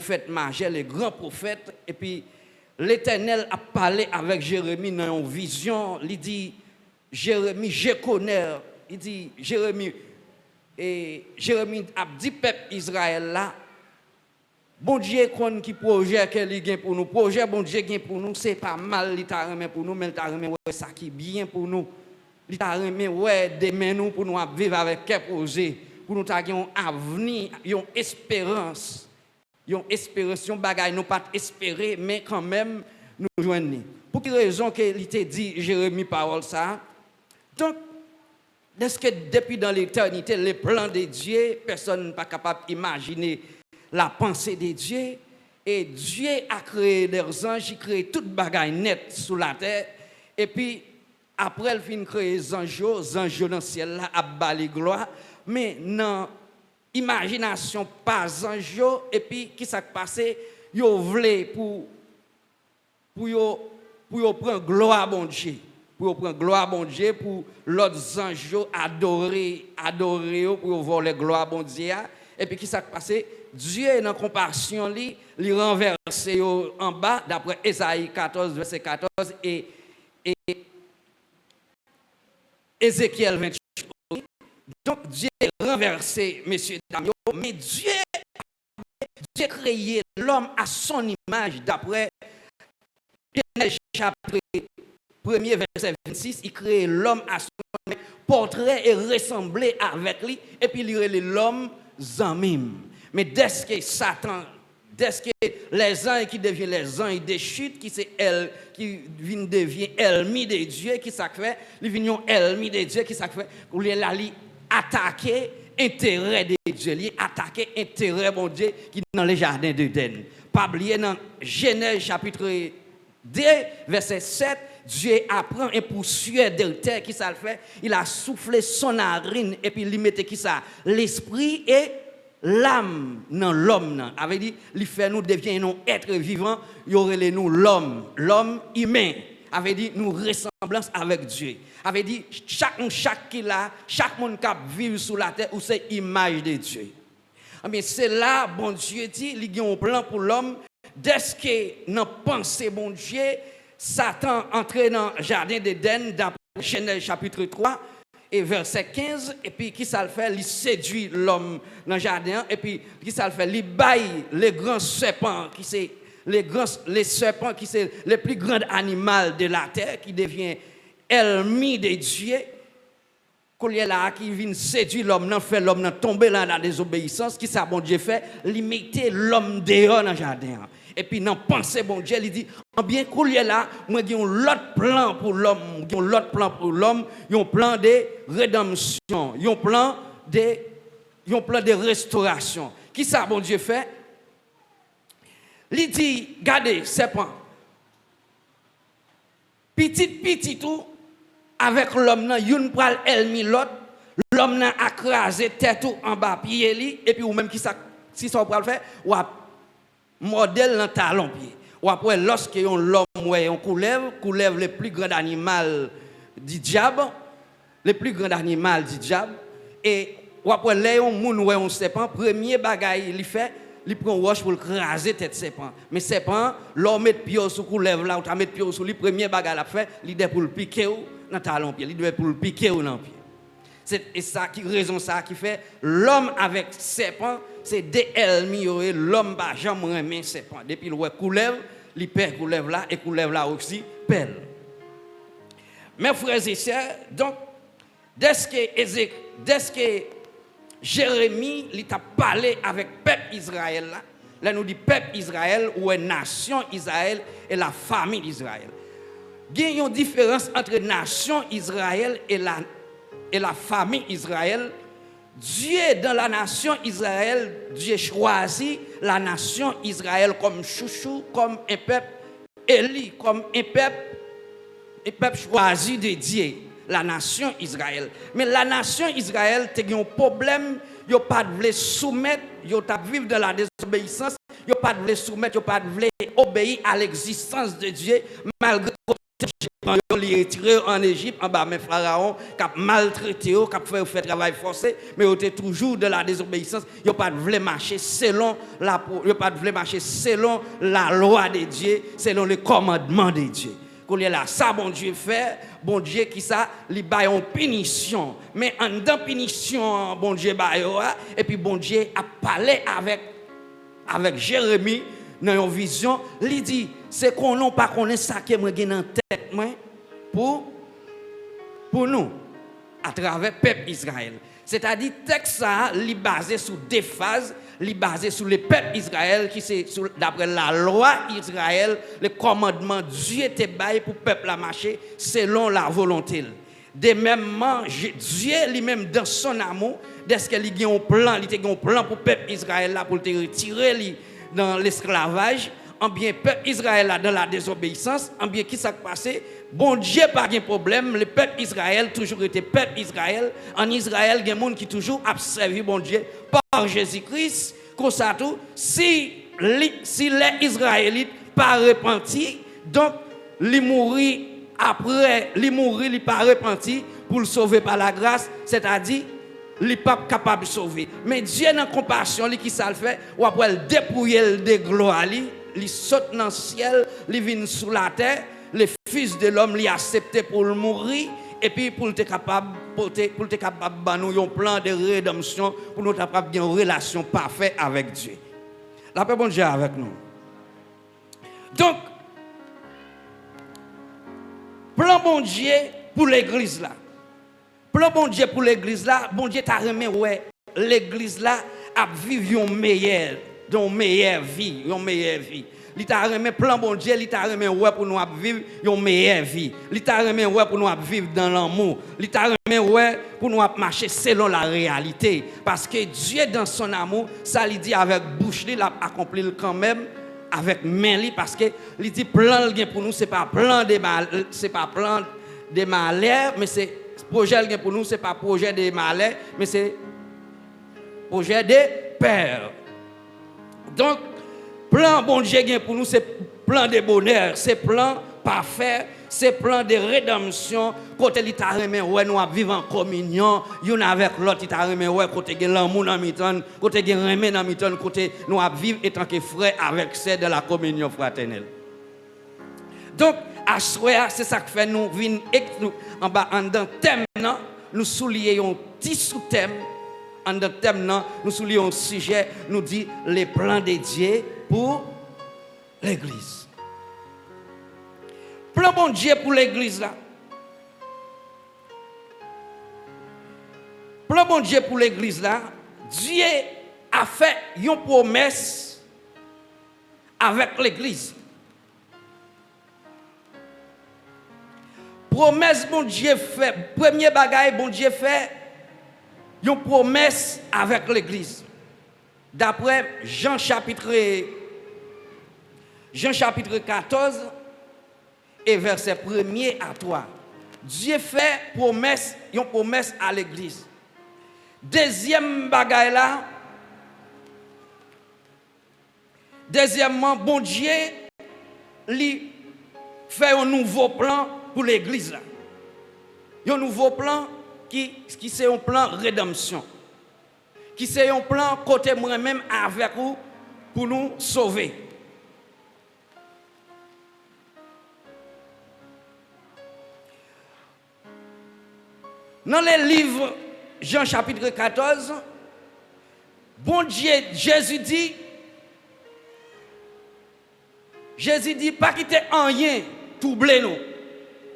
prophètes majeurs, les grands prophètes. Et puis, l'Éternel a parlé avec Jérémie dans une vision. Il dit, Jérémie, je connais. Il dit, Jérémie a dit, peuple Israël là, bon Dieu, qui projet qu'il a pour nous, projet bon Dieu pour nous, c'est pas mal, il t'a remis pour nous, mais il t'a remis ça qui est bien pour nous. Il t'a remis demain nous pour nous vivre avec quel projet, pour nous avoir un avenir, une espérance. Une espérance, une bagaille, nous pas espérer, mais quand même nous joindre. Pour quelle raison qu'il t'a dit Jérémie parole ça? Donc, est-ce que depuis dans l'éternité, les plans de Dieu, personne n'est pas capable d'imaginer la pensée de Dieu? Et Dieu a créé des anges, il a créé toute bagaille nette sous la terre. Et puis, après, il finit de créer les anges dans le ciel, là, à bas les gloires. Mais non, imagination pas anges, et puis, qui s'est passé? Ils voulaient pour prendre gloire à bon Dieu. Pour prendre gloire à bon Dieu, pour l'autre anges adorer, pour voler gloire à bon Dieu. Et puis, qui s'est passé? Dieu, dans la compassion, il renverse en bas, d'après Ésaïe 14, verset 14, et Ézéchiel 28. Donc, Dieu renversé, messieurs, dames, mais Dieu a créé l'homme à son image, d'après Genèse chapitre 1er, verset 26, il crée l'homme à son image, portrait et ressemblé avec lui, et puis il crée l'homme Zamim. Mais dès que Satan, dès que les anges qui deviennent les anges des chutes, qui c'est elle qui devient ennemi de Dieu, qui ça fait, ils viennent ennemi de Dieu, qui ça fait, pour les attaquer intérêt de Dieu, attaquer intérêt bon Dieu qui dans le jardin d'Éden. Pas oublier dans Genèse chapitre 2, verset 7, Dieu apprend un poursuivre de terre qui ça le fait, il a soufflé son narine et puis il mettait qui ça, l'esprit et l'âme dans l'homme. Avait dit, il fait nous devenir un être vivant, il y aurait nous l'homme humain. Avait dit nous ressemblance avec Dieu. Avait dit chaque monde qui vit sous la terre ou c'est image de Dieu. Mais c'est là bon Dieu dit il y a un plan pour l'homme dès que dans pensée bon Dieu Satan entré dans le jardin d'Éden d'après Genèse chapitre 3 et verset 15 et puis qui ça le fait il séduit l'homme dans le jardin et puis qui ça le fait il baille les grands serpents qui c'est les serpents qui sont les plus grands animaux de la terre qui devient ennemi de Dieu, qui vient séduire l'homme, fait l'homme tomber dans la désobéissance, qui ça bon Dieu fait, limiter l'homme dehors dans le jardin. Et puis dans pensée bon Dieu, il dit, en bien qu'il là, moi j'ai l'autre plan pour l'homme, un plan de rédemption, un plan de restauration. Qui ça bon Dieu fait? Il dit, regardez, serpent, petit tout, avec l'homme, il pral ennemi l'autre, l'homme a écrasé tête en bas, pied, et puis ou même qui ça, si ça pral faire, ou a modèle dans talon pied. Ou après, lorsque l'homme on coulève le plus grand animal du diable, et ou après, là, on serpent, premier bagaille, il fait, il prend roche pour craser tête serpent. Mais serpent, l'homme met pied sous coulève là, ou ta met pied sous lui, premier bagage la fait, il doit pour le piquer dans talon pied, il doit pour le piquer dans pied. C'est ça qui raison ça qui fait l'homme avec serpent, c'est des ennemis l'homme va jamais aimer serpent. Depuis le coulève, il perd coulève là et coulève là aussi perd. Mes frères et sœurs, donc dès que Jérémie, il a parlé avec le peuple Israël. Là, nous dit peuple Israël ou une nation Israël et la famille d'Israël. Il y a une différence entre nation Israël et la famille Israël. Dieu, dans la nation Israël, Dieu choisit la nation Israël comme chouchou, comme un peuple élu, comme un peuple choisi de Dieu. La nation Israël. Mais la nation Israël, tu as un problème, ils n'ont pas de soumettre, ils ont vivre dans la désobéissance, ils n'ont pas de soumettre, ils n'ont pas de obéir à l'existence de Dieu, malgré que les retiré en Égypte, en bas, mais Pharaon, qui a maltraité, qui a fait travail forcé, mais ils étaient toujours de la désobéissance. Ils n'ont pas voulu marcher selon la loi de Dieu, selon les commandements de Dieu. Quand il y a là, ça, bon Dieu fait, bon Dieu qui ça, il baille en punition. Mais en dans punition, bon Dieu baille, et puis bon Dieu a parlé avec Jérémie dans une vision, il dit, c'est qu'on n'a pas connaît ça qui est dans tête pour nous, à travers le peuple Israël. C'est-à-dire, le texte ça, il est basé sur deux phases, il est basé sur le peuple Israël, qui c'est d'après la loi Israël, le commandement Dieu était baillé pour le peuple à marcher selon la volonté. De même, Dieu lui-même dans son amour, dès qu'il a un plan, il a un plan pour le peuple Israël là, pour le retirer dans l'esclavage, en bien peuple Israël là, dans la désobéissance, en bien qui s'est passé, bon Dieu pas de problème, le peuple Israël toujours été peuple Israël, en Israël il y a des gens qui toujours a servi bon Dieu par Jésus-Christ, comme ça tout, si les Israélites pas repentis, donc les mourir après, les mourir, ils pas repentis pour le sauver par la grâce, c'est-à-dire il n'est pas capable de sauver. Mais Dieu, dans la compassion, qui ça le fait, ou après le dépouiller de gloire, il saute dans le ciel, il vient sous la terre, le Fils de l'homme l'a accepté pour le mourir, et puis pour être capable de nous un plan de rédemption, pour nous capable une relation parfaite avec Dieu. La paix bon Dieu avec nous. Donc, plan bon Dieu pour l'église là. Plan bon Dieu pour l'église là, bon Dieu t'a remis ouais, l'église là a vivre une meilleure vie, Il t'a remis plan bon Dieu, il t'a remis ouais pour nous vivre une meilleure vie. Il t'a remis ouais pour nous vivre dans l'amour. Il t'a remis ouais pour nous marcher selon la réalité parce que Dieu dans son amour, ça il dit avec bouche il a accompli quand même avec main parce que il dit plan pour nous c'est pas plan de malheur mais c'est projet pour nous, ce n'est pas projet de malheur, mais c'est projet de peur. Donc, plan bon Dieu pour nous, c'est plan de bonheur, c'est plan parfait, c'est plan de rédemption. Côté l'État remet, ouais, nous vivons en communion, y'en avec l'autre, l'État remet, ouais, côté l'amour dans mi-temps, côté remet dans mi-temps, côté nous vivons étant que frères avec ceux de la communion fraternelle. Donc, à soir, c'est ça que fait nous venir en bas en dans thème nous soulignons un petit sous-thème en dans thème nous soulignons un sujet nous dit les plans de Dieu pour l'église. Plan bon Dieu pour l'église là. Plan bon Dieu pour l'église là, Dieu a fait une promesse avec l'église. Promesse bon Dieu fait, premier bagaille bon Dieu fait, une promesse avec l'église. D'après Jean chapitre 14 et verset 1er à 3. Dieu fait une promesse à l'église. Deuxième bagaille là, deuxièmement, bon Dieu lui fait un nouveau plan pour l'église là. Il y a un nouveau plan qui c'est un plan rédemption. Qui c'est un plan côté moi-même avec vous pour nous sauver. Dans les livres Jean chapitre 14, bon Dieu, Jésus dit, pas quitter rien, troubler nous.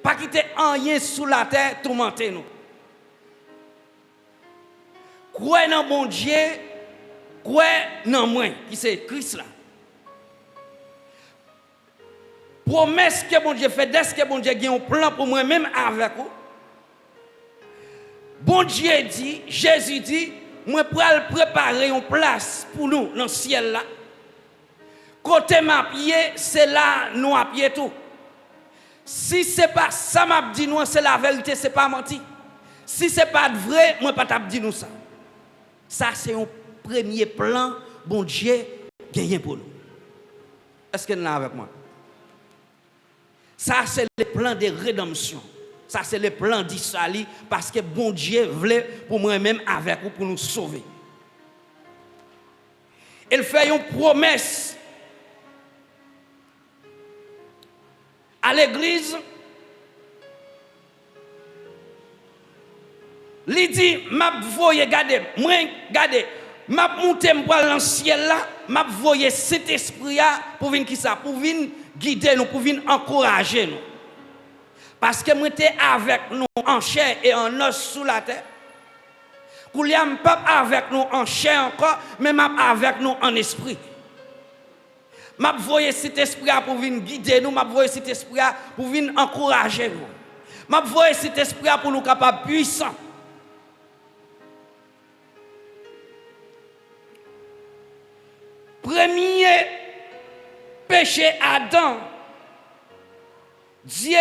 Pas quitter rien sous la terre, tourmenter nous. Croyez dans bon Dieu, croyez dans moi, qui c'est Christ là. Promesse que bon Dieu fait, dès que bon Dieu a un plan pour moi, même avec vous. Bon Dieu dit, Jésus dit, moi pour préparer une place pour nous dans le ciel là. Côté ma pied, c'est là nous à pied tout. Si ce n'est pas ça m'a dit nous, c'est la vérité, ce n'est pas menti. Si ce n'est pas vrai, moi pas t'a dit nous ça. Ça c'est un premier plan, bon Dieu gagne pour nous. Est-ce que vous êtes là avec moi? Ça, c'est le plan de rédemption. Ça, c'est le plan d'Israël parce que bon Dieu voulait pour moi-même avec vous pour nous sauver. Il fait une promesse à l'église. Il dit, m'a voyé, regardez, moi, regardez, m'a monté dans le ciel là, m'a voyé cet esprit là pour venir qui ça, pour venir guider nous, pour venir encourager nous. Parce que moi j'étais avec nous en chair et en os sous la terre. Koulia pas avec nous en chair encore, mais m'a avec nous en esprit. M'a voyé cet esprit là pour venir guider nous, m'a voyé cet esprit là pour venir encourager nous. M'a voyé cet esprit là pour nous capables puissants. Premier péché Adam, Dieu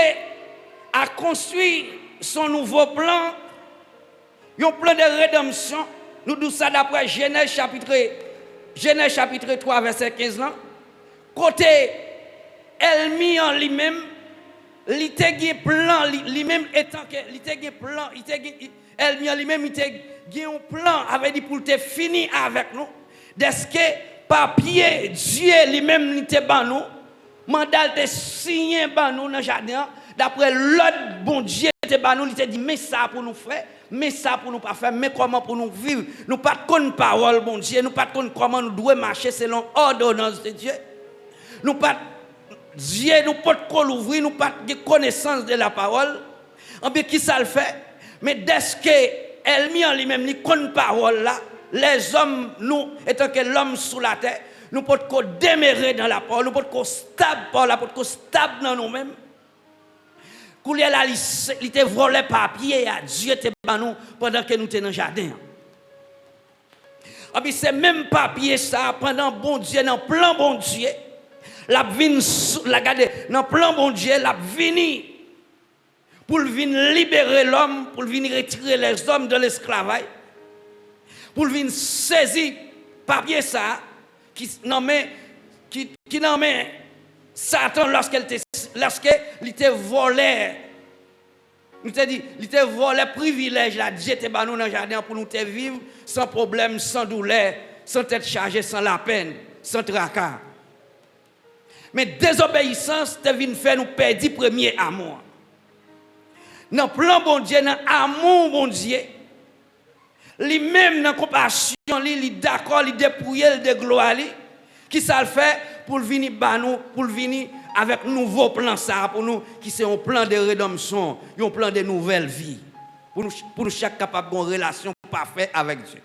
a construit son nouveau plan, un plan de rédemption. Nous disons ça d'après Genèse chapitre 3, verset 15. Là. Côté Elmi en lui-même, il était un plan, lui-même étant que, il était un plan, Elmi en lui-même, il était un plan, avait dit pour te finir avec nous. Dès que papier, Dieu lui-même n'était pas nous. Mandat te signé par nous dans le jardin. D'après l'autre bon Dieu était pas nous. Il te dit, mais ça pour nous faire, mais ça pour nous pas faire, mais comment pour nous vivre. Nous pas de connaître parole, bon Dieu. Nous pas de connaître comment nous devons marcher selon l'ordonnance de Dieu. Nous pas Dieu, nous pas de l'ouvrir, nous pas de connaissance de la parole. En bien, qui ça le fait? Mais dès que elle mis en lui-même, il connaît parole là. Les hommes, nous, étant que l'homme sous la terre, nous ne pouvons pas demeurer dans la parole, nous ne pouvons pas stable par la parole, stable dans nous-mêmes. Quand il a volé papier à Dieu te ban nous pendant que nous étions dans le jardin. Et puis c'est même papier ça pendant bon Dieu dans plan bon Dieu, la vinn la garder dans plan bon Dieu, la venir pour venir libérer l'homme, pour venir retirer les hommes de l'esclavage. Pour venir saisir papier ça qui nomme Satan lorsqu'il était volé. Il te dit, il te volé privilège là, Dieu te ban nous dans le jardin pour nous te vivre sans problème, sans douleur, sans tête chargée, sans la peine, sans tracas. Mais désobéissance te vient faire nous perdre premier amour. Dans le plan bon Dieu, dans l'amour bon Dieu, lui-même dans la compassion, il est d'accord, il dépouille de gloire, qui ça le fait pour venir nous, pour venir avec un nouveau plan ça pour nous, qui c'est un plan de rédemption, un plan de nouvelle vie, pour nous chaque capable de une relation parfaite avec Dieu.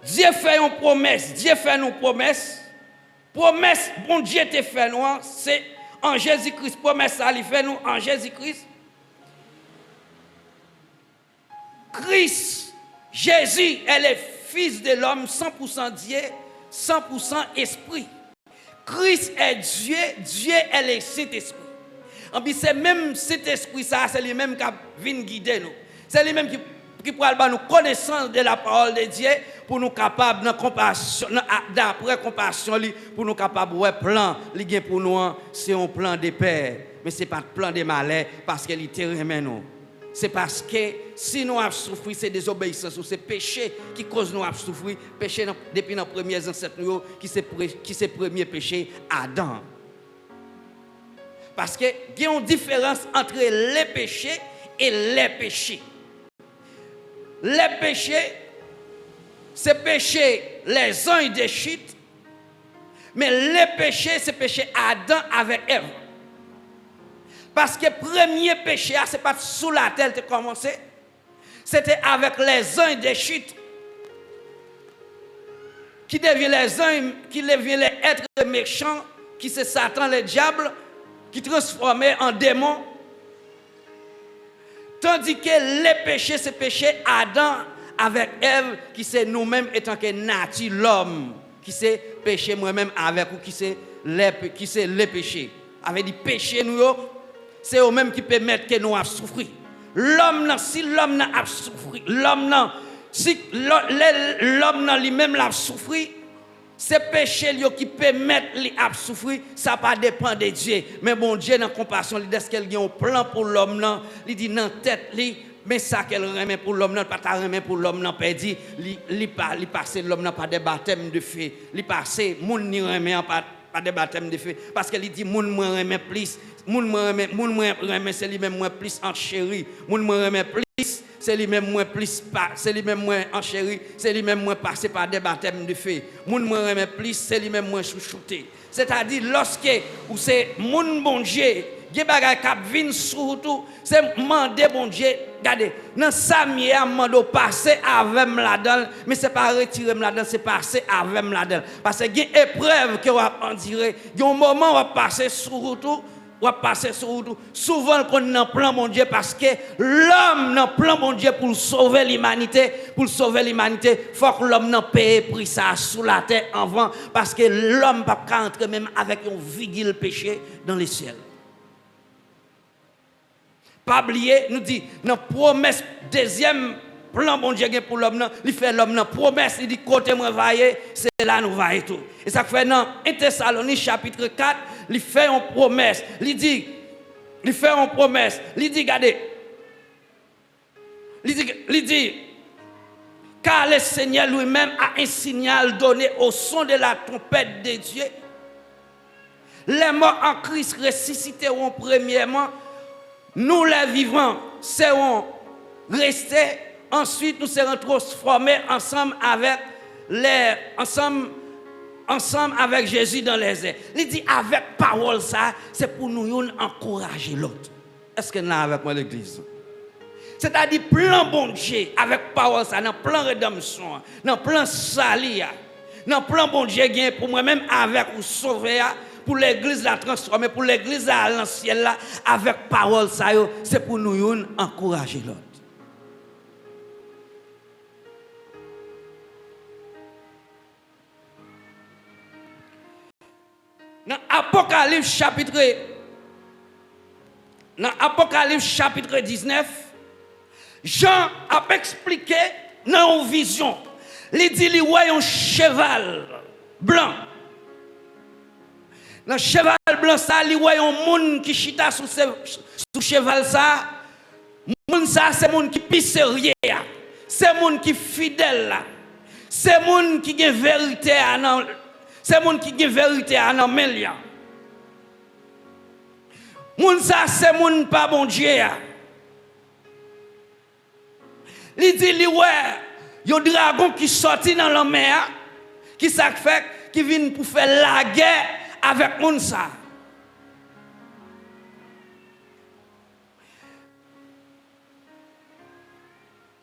Dieu fait une promesse, Dieu fait une promesse, bon Dieu te fait nous, c'est en Jésus-Christ, promesse ça, il fait nous en Jésus-Christ. Christ, Jésus est le Fils de l'homme, 100% Dieu, 100% esprit. Christ est Dieu, Dieu est le Saint-Esprit. En plus, c'est même cet esprit, ça, c'est lui-même qui vient guider nous. C'est lui-même qui pourra nous connaissance de la parole de Dieu pour nous capables de compassion, d'après compassion, pour nous capables de plan, pour nous, c'est un plan de paix, mais ce n'est pas un plan de malheur parce qu'il est remet nous. C'est parce que si nous avons souffert, c'est désobéissance ou c'est péché qui cause nous à souffrir. Péché depuis nos premiers ancêtres, qui c'est le premier péché, Adam. Parce qu'il y a une différence entre les péchés et les péchés. Les péchés, c'est péché les uns et des chutes, mais les péchés, c'est péché Adam avec Ève. Parce que le premier péché, ce n'est pas sous la terre qui a commencé, c'était avec les uns et des chutes. Qui devient les uns, qui devient les êtres méchants, qui c'est Satan, le diable, qui transformait en démon. Tandis que les péchés, c'est péché Adam avec Ève, qui c'est nous-mêmes étant que nature, l'homme, qui c'est péché moi-même avec ou qui c'est les péchés. Avec dit péché nous, c'est eux-mêmes qui permettent que nous souffrir. L'homme, si l'homme a souffert, l'homme, si l'homme dans lui-même l'a souffert, c'est péché qui permettent lui à souffrir, ça pas dépend de Dieu. Mais bon Dieu dans compassion, il dit qu'il y a un plan pour l'homme, il dit dans tête lui, mais ça qu'elle remet pour l'homme, pas ta remet pour l'homme non perdu, il passe l'homme pas des baptêmes de feu, il passe moun ni remet pas des baptêmes de feu parce qu'il dit moun moi remet plus, moun moi remet c'est lui-même moins plus en chéri, moun moi remet plus c'est lui-même moins plus c'est lui-même moins en chéri, c'est lui-même moins passé par des baptêmes de feu. Moun moi remet plus, c'est lui-même moins chouchouté. C'est-à-dire lorsque ou c'est moun bon Dieu, des bagay k'ap vinn sur tout, c'est demander bon Dieu, regardez, dans ça mieux mando passer avec là-dedans, mais c'est pas retirer là-dedans, c'est passer avec là-dedans parce que y a épreuve que va en dire, y a un moment va passer sur tout. Souvent qu'on n'a plan mon Dieu parce que l'homme n'a plan mon Dieu pour sauver l'humanité, faut que l'homme n'a paye prix ça sous la terre avant parce que l'homme pas entrer même avec un vigile péché dans les ciels. Pas oublier nous dit dans promesse deuxième plan bon Dieu pour l'homme, il fait l'homme dans promesse, il dit côté moi vailler, c'est là nous vailler tout. Et ça fait dans 1 Thessalonique chapitre 4, il fait une promesse, il dit regardez. Il dit car le Seigneur lui-même a un signal donné au son de la trompette de Dieu. Les morts en Christ ressusciteront premièrement, nous les vivants serons restés. Ensuite, nous serons transformés ensemble avec Jésus dans les airs. Il dit avec parole ça, c'est pour nous encourager l'autre. Est-ce que nous avons avec moi l'église? C'est-à-dire plan bon Dieu avec parole ça, dans plan rédemption, dans plan salut, dans plan bon Dieu gain pour moi-même avec ou sauver, pour l'église la transformer, pour l'église à l'ancienne là, avec parole ça, c'est pour nous encourager l'autre. Dans Apocalypse chapitre 19, Jean a expliqué dans une vision. Il dit qu'il voit un cheval blanc. Dans le cheval blanc, ça, il voit un monde qui chita sous cheval ça. Monde ça, c'est un monde qui pisse rien. C'est un monde qui est fidèle. C'est un monde qui a vérité à nous. C'est moun qui a vérité à nan men li. Moun ça c'est moun pas bon Dieu. Li dit li ouais, yo dragon qui sorti dans la mer, qui ça fait qui vient pour faire la guerre avec moun ça.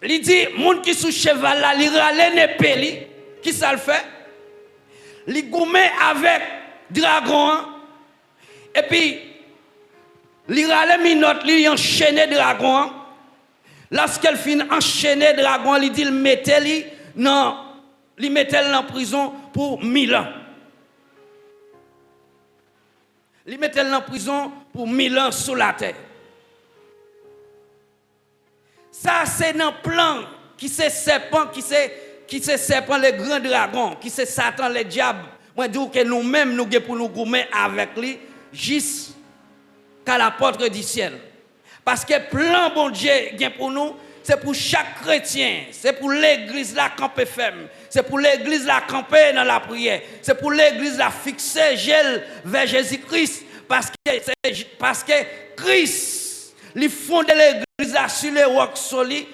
Li dit moun qui sous cheval là, li rale n'épée li, qui ça le fait? Li goumé avec dragon et puis li rale minot li enchaîné dragon. Lorsqu'elle finit enchaîner dragon, li dit il mettait li mettait en prison pour 1000 ans. Li mettait en prison pour 1000 ans sous la terre. Ça c'est un plan qui c'est serpent qui c'est serpent le grand dragon, qui c'est Satan le diable. Moi dis que nous-mêmes nous pour nous gommer avec lui jusqu'à la porte du ciel. Parce que plan bon Dieu gain pour nous, c'est pour chaque chrétien, c'est pour l'église la camper ferme, c'est pour l'église la camper dans la prière, c'est pour l'église la fixer gel vers Jésus-Christ parce que Christ il fonde l'église sur les rocs solides.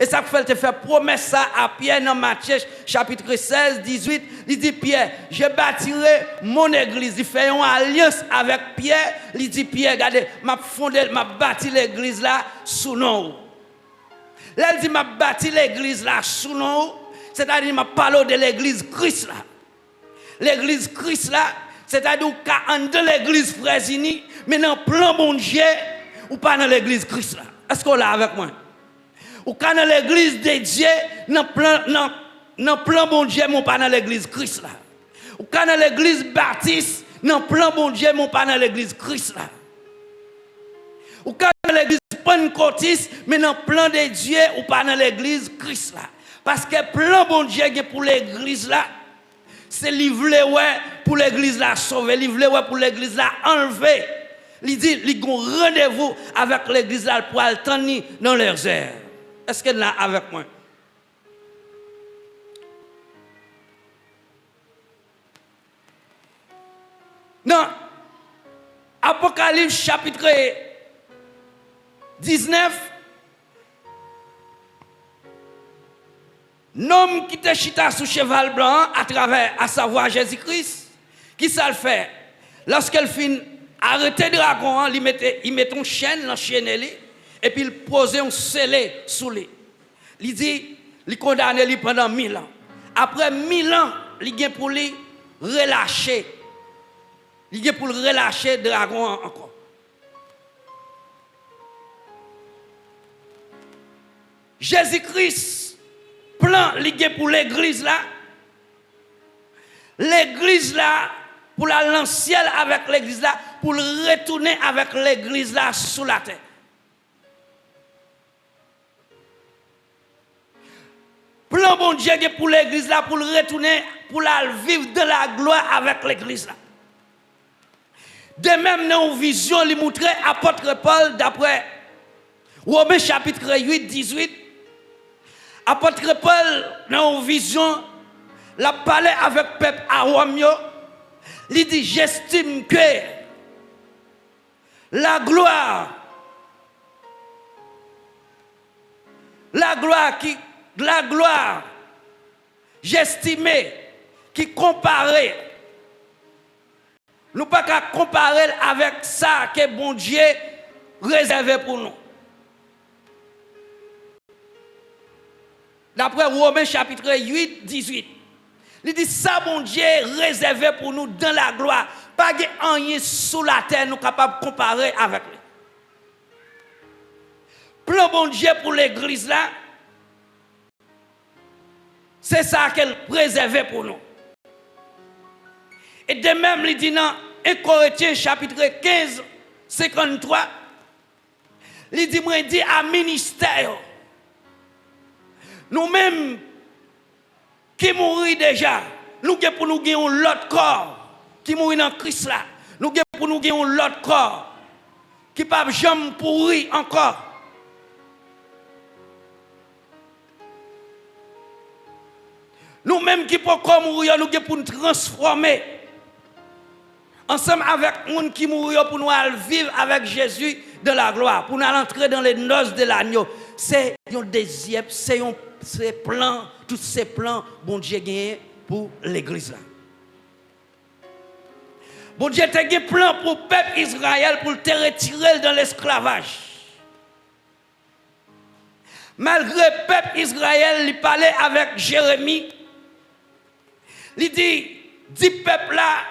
Et ça fait te faire promesse ça à Pierre dans Matthieu chapitre 16, 18. Il dit Pierre, je bâtirai mon église. Il fait une alliance avec Pierre. Il dit Pierre, regardez, m'a bâti l'église là sous nous. Là, il dit m'a bâti l'église là sous nous. C'est-à-dire m'a parlé de l'église Christ là. L'église Christ là, c'est-à-dire qu'en de l'église Frésini, mais dans le plan bon Dieu, ou pas dans l'église Christ là. Est-ce qu'on l'a avec moi? Ou quand dans l'église de Dieu, dans le plan bon Dieu, mon pas dans l'église Christ là. Ou quand dans l'église baptiste, dans le plan bon Dieu, mon pas dans l'église Christ là. Ou quand dans l'église pentecôtiste, mais dans le plan de Dieu, ou pas dans l'église Christ là. Parce que plan bon Dieu pour l'église là, c'est livrer ouais pour l'église là sauver, livrer ouais pour l'église là enlever. Il dit il ont rendez-vous avec l'église là pour attendre dans leurs airs. Est-ce qu'elle est là avec moi? Non. Apocalypse chapitre 19. L'homme qui te chita sous cheval blanc à travers, à savoir Jésus-Christ, qui ça le fait? Lorsqu'elle finit arrêter le dragon, il met une chaîne, l'enchaîne, et puis il pose un scellé sous lui. Il dit, il condamne lui pendant 1000 ans. Après 1000 ans, il vient pour lui relâcher. Il vient pour relâcher le dragon encore. Jésus-Christ, plan lié pour l'église là. L'église là, pour la l'ancienne avec l'église là, pour retourner avec l'église là sous la terre. Plan bon Dieu pour l'église là, pour retourner, pour la vivre de la gloire avec l'église là. De même, dans une vision, il montrait apôtre Paul d'après Romains chapitre 8, 18. Apôtre Paul, dans une vision, la parlé avec le peuple à Rome. Il dit, j'estime que la gloire, j'estimais qui comparait. Nous ne pouvons pas comparer avec ça que bon Dieu réservé pour nous. D'après Romains chapitre 8, 18. Il dit ça bon Dieu réservé pour nous dans la gloire. Pas de rien sous la terre nous capables de comparer avec lui. Plan bon Dieu pour l'église là. C'est ça qu'elle réservait pour nous. Et de même, il dit dans 1 Corinthiens chapitre 15, 53, il dit, moi, il dit à ministère, nous-mêmes qui mourons déjà, nous avons pour nous gagner l'autre corps qui mourit dans Christ là, nous avons pour nous gagner l'autre corps qui ne peut pas jamais pourrir encore. Nous-mêmes qui pouvons mourir, nous avons pour nous transformer. Ensemble avec les gens qui mourent pour nous vivre avec Jésus de la gloire, pour nous entrer dans les noces de l'agneau. C'est un désir, c'est un plan, tous ces plans, bon Dieu gagné pour l'église là. Bon Dieu a gagné plan pour le peuple Israël pour te retirer dans l'esclavage. Malgré le peuple Israël, il parlait avec Jérémie. Il dit peuple là,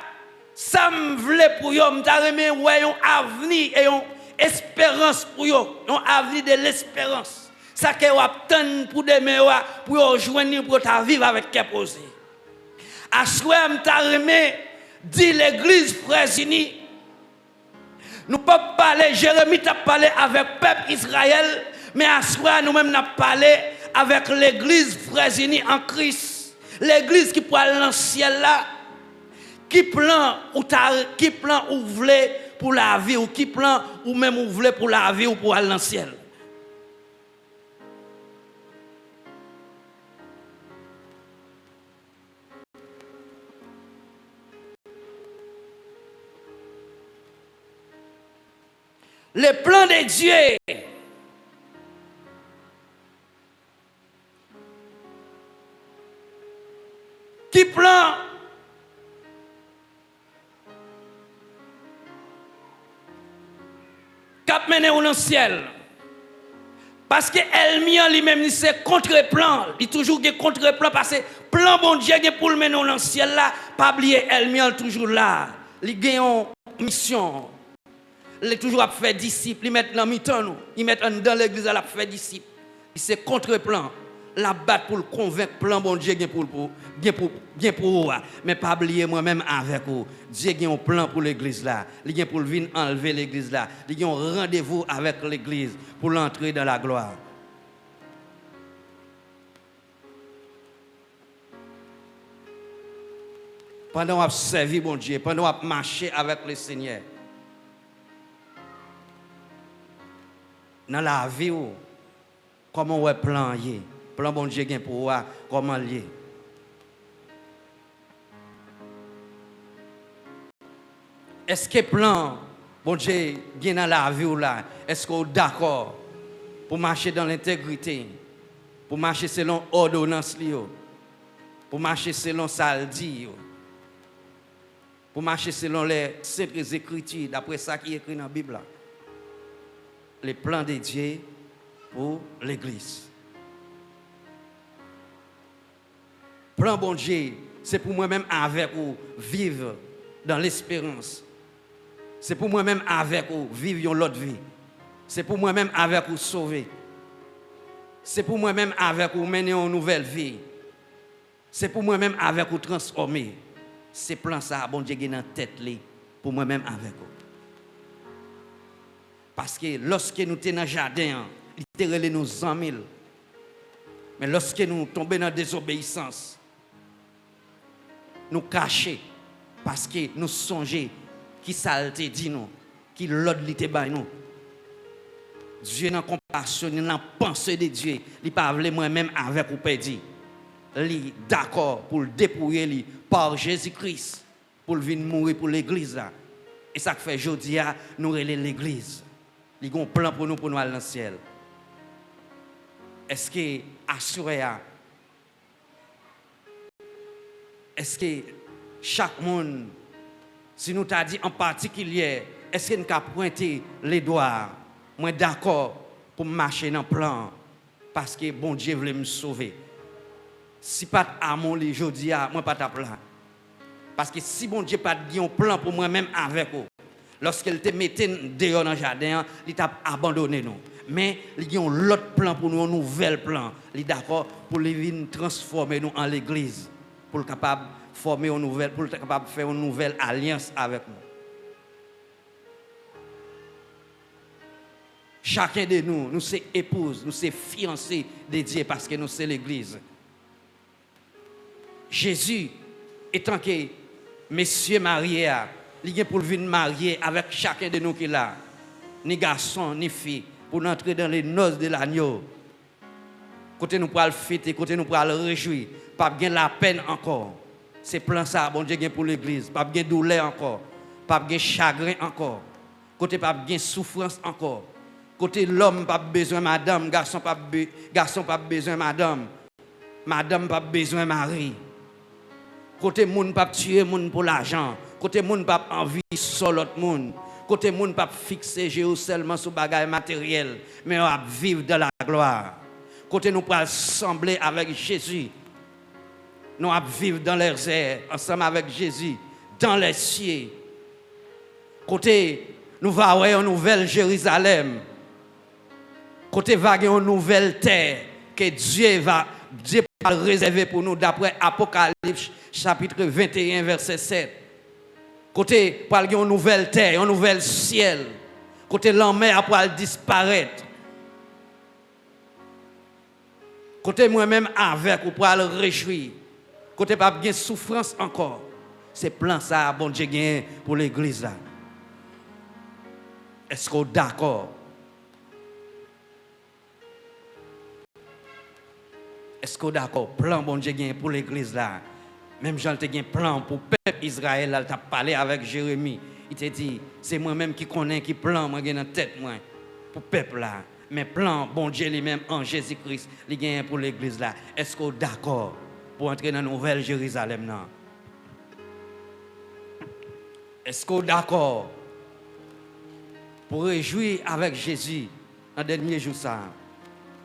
ça me voulait pour eux, je voulais un avenir et une espérance pour eux, un avenir de l'espérance. Ça que vous attendez pour demain, pour rejoindre, pour vivre avec qui posé. À ce moment-là, dit l'église frères unis, nous ne pouvons pas parler, Jérémie t'a parlé avec le peuple Israël, mais à ce moment nous-mêmes nous parlé avec l'église frères unis en Christ. L'église qui peut aller dans le ciel là, qui plan ou voulez pour la vie, ou qui plan ou même ou voulez pour la vie ou pour aller dans le ciel. Le plan de Dieu qui plan cap mené dans le ciel. Parce que Elmian lui-même c'est contre-plan, il toujours des contre-plan parce que plan bon Dieu pour le mener dans le ciel là, pas oublier Elmian toujours là. Il gagne une mission. Il est toujours à faire disciples, il met dans mi-temps, il met dans l'église à faire disciples. C'est contre-plan. La batte pour le convaincre, plan bon Dieu bien pour vous. Mais pas oublier moi-même avec vous. Dieu a un plan pour l'église là. Il a pour venir enlever l'église là. Il a un rendez-vous avec l'église pour l'entrer dans la gloire. Pendant qu'on a servi bon Dieu, pendant qu'on a marché avec le Seigneur. Dans la vie, comment on plan y plan bon Dieu pour voir comment lié. Est-ce que plan bon Dieu gagne dans la vie ou là, est-ce qu'on est d'accord pour marcher dans l'intégrité, pour marcher selon l'ordonnance, pour marcher selon ça le dit, pour marcher selon les saintes écritures, d'après ça qui est écrit dans la Bible. Les plans de Dieu pour l'Église. Plan bon Dieu, c'est pour moi-même avec vous vivre dans l'espérance. C'est pour moi-même avec vous vivre l'autre vie. C'est pour moi-même avec vous sauver. C'est pour moi-même avec vous mener une nouvelle vie. C'est pour moi-même avec vous transformer. C'est plan ça, bon Dieu, dans la tête pour moi-même avec vous. Parce que lorsque nous sommes dans le jardin, littéralement nous en mille. Mais lorsque nous tombons dans la désobéissance, nous cachons parce que nous songeons qui ça te dit nous, qui l'autre te bat nous. Dieu dans compassion, dans la pensée de Dieu, il ne pas moi-même avec vous perdu. Il est d'accord pour le dépouiller par Jésus-Christ, pour venir mourir pour l'église là. Et ça fait aujourd'hui, nous relève l'église. Il y a un plan pour nous aller dans le ciel. Est-ce que assuré est-ce que chaque monde, si nous t'a dit en particulier, est-ce que nous avons pointé les doigts, moi d'accord pour marcher dans le plan, parce que bon Dieu voulait me sauver. Si pas amour aujourd'hui, moi pas ta plan. Parce que si bon Dieu pas un plan pour moi-même avec vous, lorsqu'il te mettait dehors dans le jardin, il t'a abandonné nous. Mais il y a un autre plan pour nous, un nouvel plan. Il est d'accord pour venir transformer nous en l'église, pour être capable de former une nouvelle, pour être capable de faire une nouvelle alliance avec nous. Chacun de nous, nous sommes épouses, nous sommes fiancés de Dieu parce que nous sommes l'église. Jésus, étant que messieurs mariés, il est pour venir marier avec chacun de nous qui est là, ni garçon, ni fille, pour entrer dans les noces de l'agneau. Côté nous pour le fêter, côté nous pour le réjouir, pas bien la peine encore. C'est plan ça, bon Dieu pour l'église, pas bien douleur encore, pas bien chagrin encore, côté pas bien souffrance encore. Côté l'homme pas besoin madame, garçon pas besoin madame, madame pas besoin mari. Côté moun pas tuer moun pour l'argent, côté moun pas envie sur l'autre monde, côté moun pas fixer seulement sur bagaille matériel, mais on va vivre dans la gloire. Côté nous pas sembler avec Jésus. Nous allons vivre dans les airs ensemble avec Jésus dans les cieux. Côté nous va avoir une nouvelle Jérusalem. Côté va avoir une nouvelle terre que Dieu va réserver pour nous d'après Apocalypse chapitre 21 verset 7. Côté pour une nouvelle terre, un nouvel ciel. Côté l'enfer pour disparaître. Côté moi-même avec ou pour le réjouir. Côté pas bien souffrance encore. C'est plan ça bon Dieu gagne pour l'église là. Est-ce qu'on est d'accord? Est-ce qu'on est d'accord? Plan bon Dieu gagne pour l'église là. Même Jean te gagne plan pour le peuple Israël là, tu as parlé avec Jérémie. Il te dit c'est moi-même qui connais qui plan moi gagne dans tête moi pour le peuple là. Mais plan bon Dieu lui-même en Jésus-Christ, il gagne pour l'église là. Est-ce qu'on est d'accord pour entrer dans la nouvelle Jérusalem là? Est-ce qu'on est d'accord pour réjouir avec Jésus dans le dernier jour ça?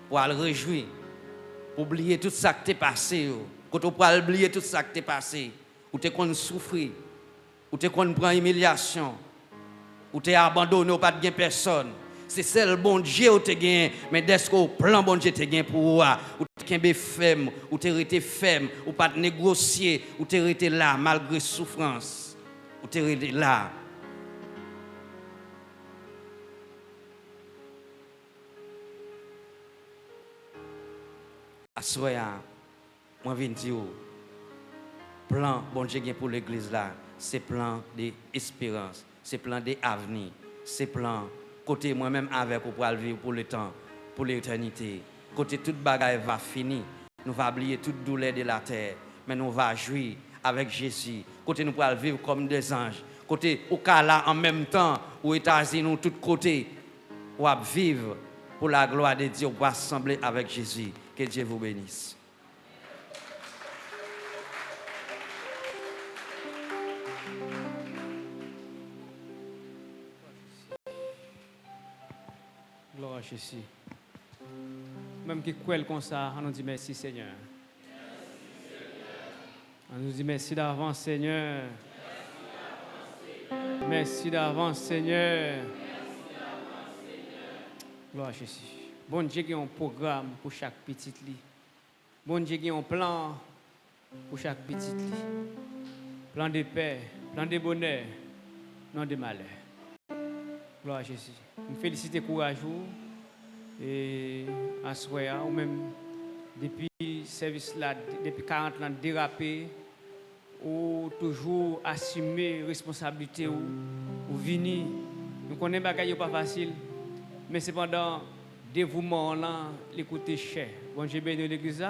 Pour le réjouir, pour oublier tout ça qui t'est passé. Quand on peut oublier tout ça qui t'est passé, ou t'es qu'on souffrir, ou t'es qu'on prend humiliation, ou t'es abandonné, ou pas de personne. C'est celle bon Dieu ou t'es gagné, mais dès qu'au plan bon Dieu t'es gagné pour ou t'es gagné ferme, ou t'es resté ferme, ou pas de négocier, ou t'es resté là malgré souffrance, ou t'es resté là. Assoya, moi viens dire, plan, bon Dieu, pour l'église là, c'est plan d'espérance, c'est plan d'avenir, c'est plan, côté moi-même avec vous pour vivre pour le temps, pour l'éternité. Côté toute bagaille va finir, nous va oublier toute douleur de la terre, mais nous va jouir avec Jésus. Côté nous pourrons vivre comme des anges. Côté au cas là en même temps, aux États-Unis, nous tous côtés, ou à vivre pour la gloire de Dieu, pour assembler avec Jésus. Que Dieu vous bénisse. Gloire à Jésus. Même qui croit comme ça, on nous dit merci Seigneur. On nous dit merci d'avance Seigneur. Merci d'avance Seigneur. Gloire à Jésus. Bon Dieu qui a un programme pour chaque petite lit. Bon Dieu qui a un plan pour chaque petite lit. Plan de paix, plan de bonheur, non de malheur. Gloire à Jésus. Je félicite courage et à soir ou même depuis le service là, depuis 40 ans dérapé ou toujours assumer responsabilité ou venir. Nous connaissons bagaille pas facile, mais cependant dévouement là, l'écouter cher. Bon Dieu béni l'église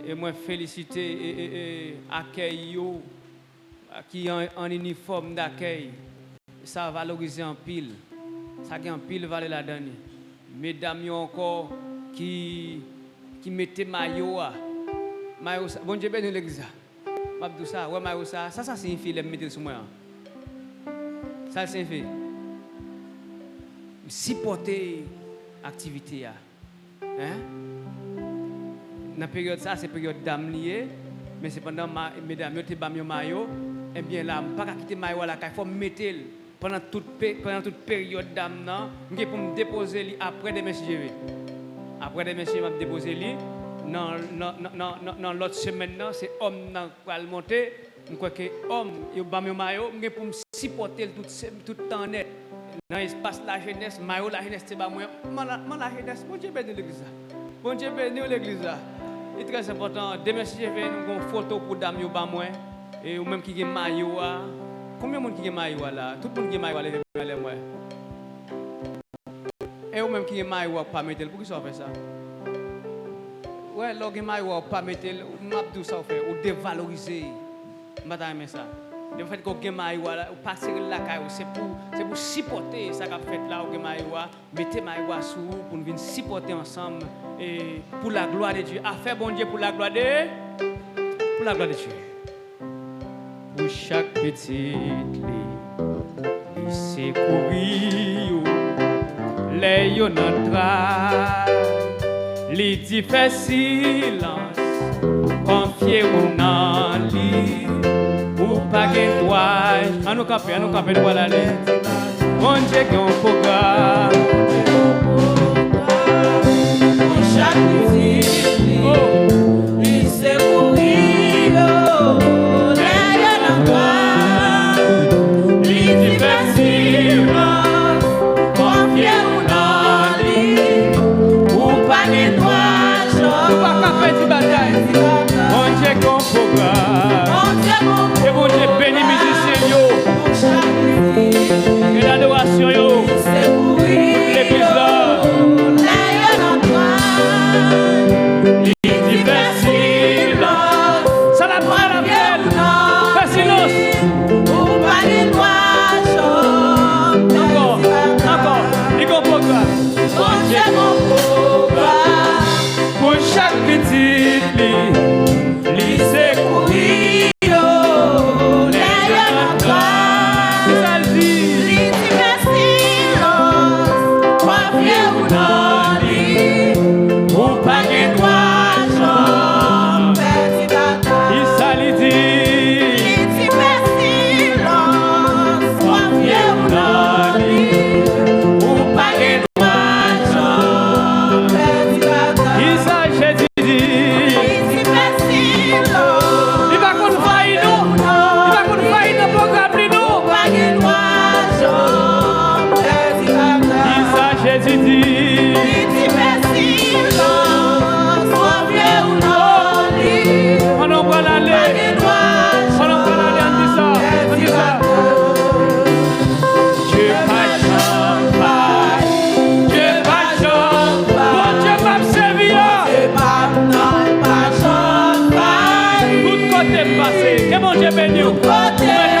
et moi féliciter et accueil qui en uniforme d'accueil. Ça valoriser en pile. Ça qui en pile valeur la donner. Mesdames encore qui mettaient maillot bon Dieu béni l'église. M'a dit ça, ouais maillot ça signifie les mettre sur moi. Ça signifie supporter activité hein? Dans la période ça c'est période d'âme liée, mais cependant mesdames yo te bam yo maillot, eh bien là pas quitter maillot là, il faut mettre pendant toute période d'âme là, pour me déposer lui après demain si je veux. Après demain si je vais déposer lui dans l'autre semaine là, c'est homme qui va monter, je crois que homme yo bam yo maillot, pour me supporter tout temps net. Dans l'espace la jeunesse, maillot la jeunesse c'est pas moi la jeunesse, bon Dieu béni l'église. Bon Dieu béni l'église. C'est très important. Demain si je vais nous une photo pour dame yo ba moi et ou même qui gen maillot. Combien de monde qui gen maillot là? Tout le monde qui gen maillot là moi. Et ou même qui gen maillot pas mettre, pour qui ça fait ça? Ouais, l'on gen maillot pas mettre, m'a tout ça fait ou dévaloriser. Madame ça. Le fait qu'on gen maillot là, ou passer la caille, c'est pour supporter ça qu'a fait là au gen maillot, mettez maillot sous pour nous venir supporter ensemble et pour la gloire de Dieu. A fait bon Dieu pour la gloire de Dieu. Pour chaque petite il secourir les yon entra li dit fait silence confier ou nan li ou pas gen droit à nous camper voilà les bon Dieu qui on programme pour chaque petite il secourir et bon Dieu béni musicien yo et l'adoration yo l'église là il dit fais silence ça la prend la belle fais silence ou pas de droit encore il comprend quoi bon Dieu comprend pour chaque petite li secourir Que mon Dieu bénisse.